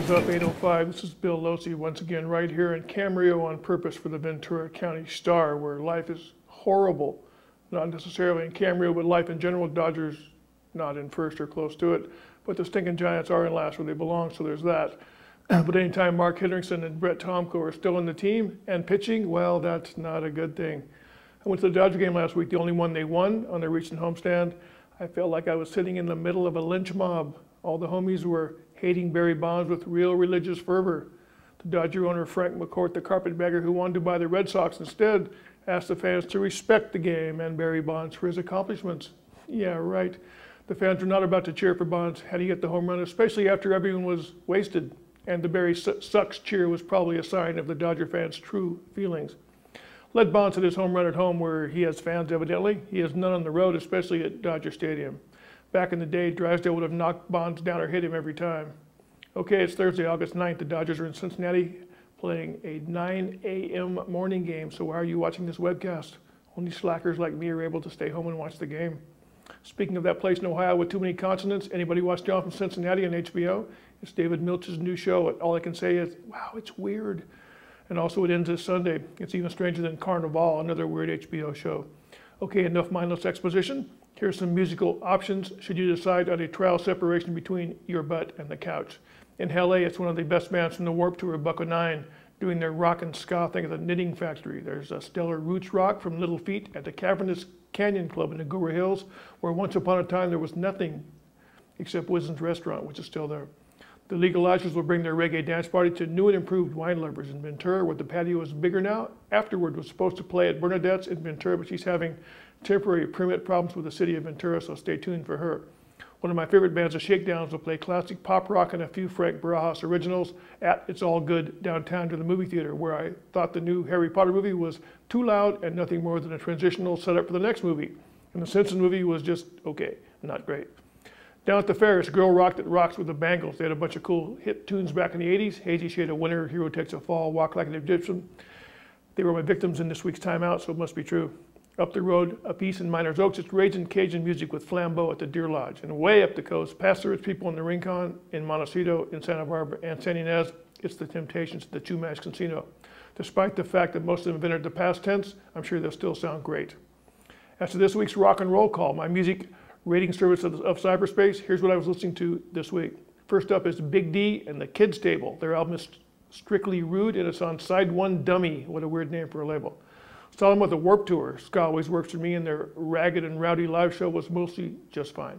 is up, 8:05. This is Bill Locey once again right here in Camarillo on purpose for the Ventura County Star, where life is horrible. Not necessarily in Camarillo, but life in general. Dodgers not in first or close to it, but the stinking Giants are in last where they belong, so there's that. But anytime Mark Hendrickson and Brett Tomko are still in the team and pitching, well, that's not a good thing. I went to the Dodger game last week, the only one they won on their recent homestand. I felt like I was sitting in the middle of a lynch mob. All the homies were hating Barry Bonds with real religious fervor. The Dodger owner Frank McCourt, the carpetbagger who wanted to buy the Red Sox instead, asked the fans to respect the game and Barry Bonds for his accomplishments. Yeah, right. The fans were not about to cheer for Bonds had he hit the home run, especially after everyone was wasted. And the Barry sucks cheer was probably a sign of the Dodger fans' true feelings. Let Bonds hit his home run at home where he has fans evidently. He has none on the road, especially at Dodger Stadium. Back in the day, Drysdale would have knocked Bonds down or hit him every time. Okay, it's Thursday, August 9th. The Dodgers are in Cincinnati playing a 9 a.m. morning game. So why are you watching this webcast? Only slackers like me are able to stay home and watch the game. Speaking of that place in Ohio with too many consonants, anybody watch John from Cincinnati on HBO? It's David Milch's new show. All I can say is, wow, it's weird. And also it ends this Sunday. It's even stranger than Carnival, another weird HBO show. Okay, enough mindless exposition. Here's some musical options should you decide on a trial separation between your butt and the couch. In LA, it's one of the best bands from the Warped Tour, Bucko 9, doing their rock and ska thing at the Knitting Factory. There's a stellar roots rock from Little Feat at the Cavernous Canyon Club in Agoura Hills, where once upon a time there was nothing except Wisdom's Restaurant, which is still there. The Legalizers will bring their reggae dance party to new and improved Wine Lovers in Ventura, where the patio is bigger now. Afterward was supposed to play at Bernadette's in Ventura, but she's having temporary permit problems with the city of Ventura, so stay tuned for her. One of my favorite bands, the Shakedowns, will play classic pop rock and a few Frank Barajas originals at It's All Good downtown to the movie theater, where I thought the new Harry Potter movie was too loud and nothing more than a transitional setup for the next movie. And the Simpsons movie was just okay, not great. Down at the fair, it's Girl Rock That Rocks with the Bangles. They had a bunch of cool hit tunes back in the 80s. Hazy Shade of Winter, Hero Takes a Fall, Walk Like an Egyptian. They were my victims in this week's timeout, so it must be true. Up the road, a piece in Miners Oaks, it's Ragin' Cajun music with Flambeau at the Deer Lodge. And way up the coast, past the rich people in the Rincon, in Montecito, in Santa Barbara, and San Ynez, it's the Temptations at the Chumash Casino. Despite the fact that most of them have entered the past tense, I'm sure they'll still sound great. As to this week's rock and roll call, my music rating service of cyberspace, here's what I was listening to this week. First up is Big D and the Kids Table. Their album is Strictly Rude, and it's on Side 1 Dummy. What a weird name for a label. Saw them with the Warped Tour. Ska always works for me, and their ragged and rowdy live show was mostly just fine.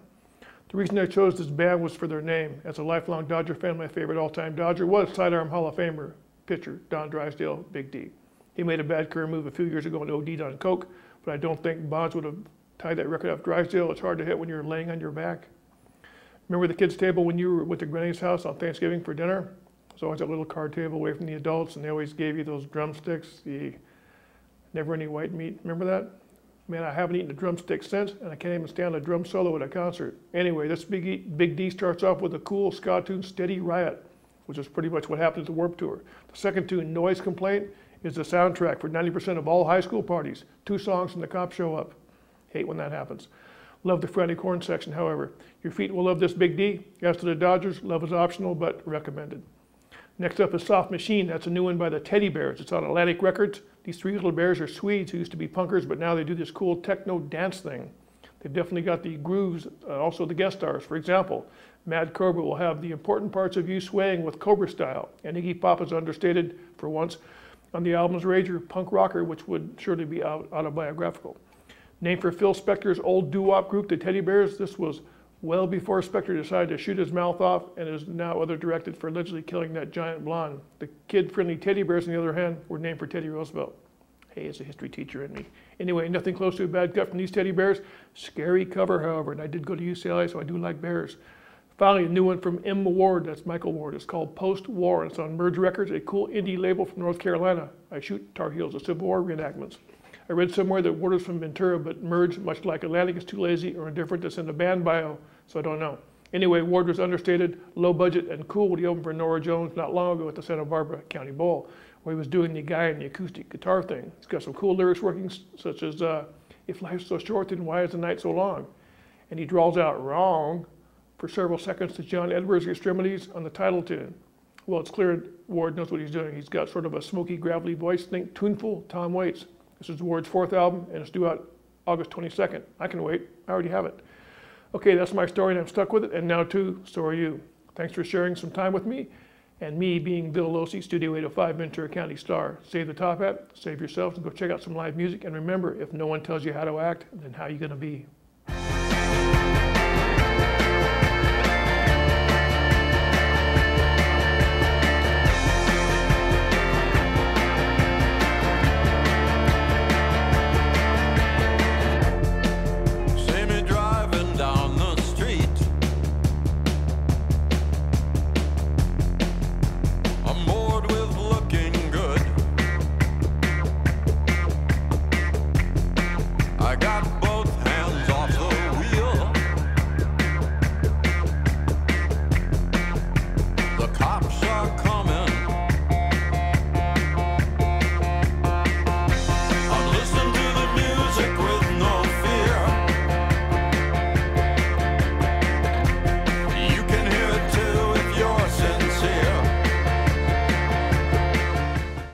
The reason I chose this band was for their name. As a lifelong Dodger fan, my favorite all-time Dodger was sidearm Hall of Famer pitcher Don Drysdale, Big D. He made a bad career move a few years ago and OD'd on coke, but I don't think Bonds would have tied that record off Drysdale. It's hard to hit when you're laying on your back. Remember the kids' table when you were with the Granny's house on Thanksgiving for dinner? There's always a little card table away from the adults, and they always gave you those drumsticks, the never any white meat. Remember that? Man, I haven't eaten a drumstick since, and I can't even stand a drum solo at a concert. Anyway, this Big D starts off with a cool ska tune, Steady Riot, which is pretty much what happened at the Warped Tour. The second tune, Noise Complaint, is the soundtrack for 90% of all high school parties. 2 songs and the cops show up. Hate when that happens. Love the frantic horn section, however. Your feet will love this Big D. As to the Dodgers, love is optional, but recommended. Next up is Soft Machine. That's a new one by the Teddy Bears. It's on Atlantic Records. These 3 little bears are Swedes who used to be punkers, but now they do this cool techno dance thing. They've definitely got the grooves, also the guest stars. For example, Mad Cobra will have the important parts of you swaying with Cobra style, and Iggy Pop is understated, for once, on the album's Rager, Punk Rocker, which would surely be autobiographical. Named for Phil Spector's old doo-wop group, the Teddy Bears, this was well before Spector decided to shoot his mouth off and is now other directed for allegedly killing that giant blonde. The kid-friendly Teddy Bears, on the other hand, were named for Teddy Roosevelt. Hey, it's a history teacher in me. Anyway, nothing close to a bad cut from these Teddy Bears. Scary cover, however, and I did go to UCLA, so I do like bears. Finally, a new one from M. Ward, that's Michael Ward. It's called Post-War, and it's on Merge Records, a cool indie label from North Carolina. I shoot Tar Heels, the Civil War reenactments. I read somewhere that Ward is from Ventura, but Merge, much like Atlantic, is too lazy or indifferent to send a band bio, so I don't know. Anyway, Ward was understated, low budget, and cool when he opened for Norah Jones not long ago at the Santa Barbara County Bowl, where he was doing the guy in the acoustic guitar thing. He's got some cool lyrics working, such as, if life's so short, then why is the night so long? And he draws out wrong for several seconds to John Edwards' extremities on the title tune. Well, it's clear Ward knows what he's doing. He's got sort of a smoky, gravelly voice. Think tuneful Tom Waits. This is Ward's 4th album, and it's due out August 22nd. I can wait. I already have it. Okay, that's my story, and I'm stuck with it, and now too, so are you. Thanks for sharing some time with me, and me being Bill Locey, Studio 805, Ventura County Star. Save the top hat, save yourselves, and go check out some live music. And remember, if no one tells you how to act, then how are you going to be?